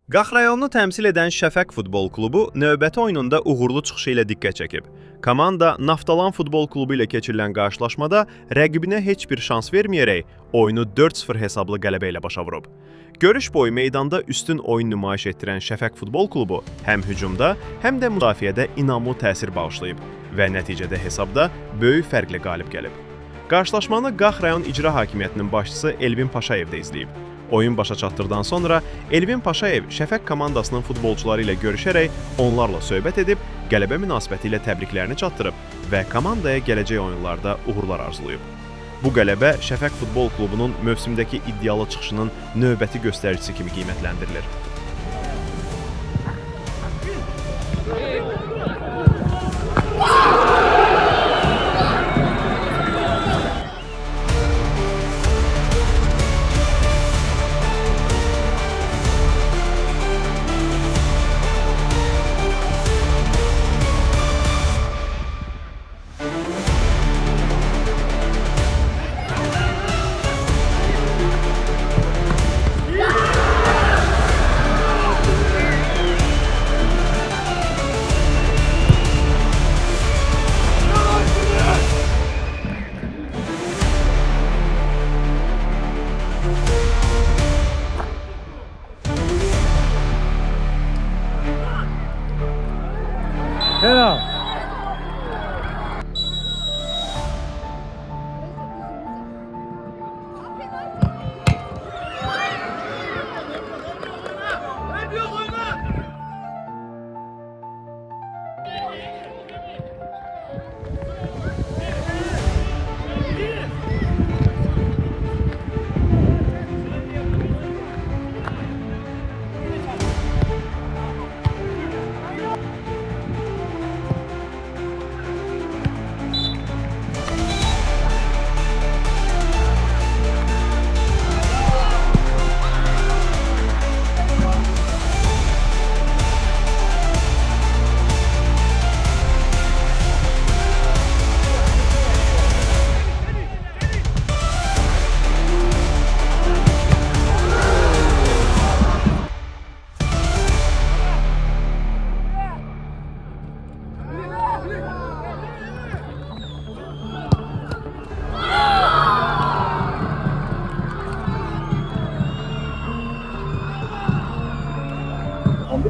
Qax rayonunu təmsil edən Şəfəq Futbol Klubu növbəti oyununda uğurlu çıxışı ilə diqqət çəkib. Komanda Naftalan Futbol Klubu ilə keçirilən qarşılaşmada rəqibinə heç bir şans verməyərək oyunu 4-0 hesablı qələbə ilə başa vurub. Görüş boyu meydanda üstün oyun nümayiş etdirən Şəfəq Futbol Klubu həm hücumda, həm də müdafiədə inamlı təsir bağışlayıb və nəticədə hesabda böyük fərqlə qalib gəlib. Qarşılaşmanı Qax rayon icra hakimiyyətinin başçısı Elvin Paşayev də izləyib. Oyun başa çatdırdan sonra Elvin Paşayev Şəfəq komandasının futbolçuları ilə görüşərək onlarla söhbət edib, qələbə münasibəti ilə təbriklərini çatdırıb və komandaya gələcək oyunlarda uğurlar arzulayıb. Bu qələbə Şəfəq Futbol Klubunun mövsümdəki iddialı çıxışının növbəti göstəricisi kimi qiymətləndirilir. Penal.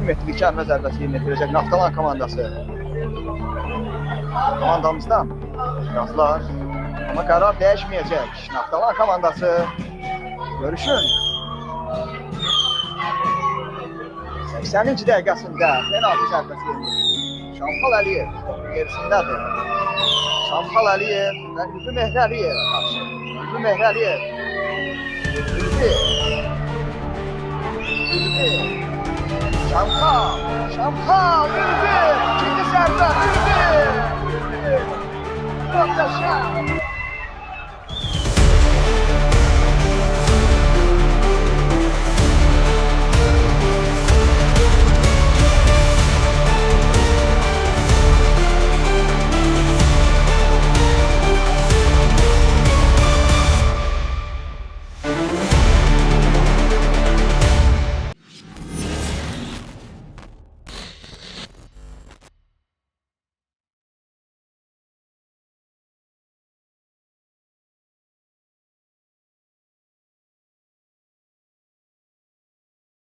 Metrik ərmə zərbəsi yerinə yetirəcək Naftalan komandası. Komandamızdan ixlaslar. Amma qərar dəyişməyəcək. Naftalan komandası görüşün 80-ci dəqiqəsində penaltı zərbəsi yerinə yetirir. Şamxal Əliyev gerisindədir. Şamxal Əliyev və Ülvi Mehri Əliyevə qarşı. Ülvi Mehri Əliyev. Ülvi. Şamxal, Ülvi, ikinci zərbə, Ülvi, muhteşem.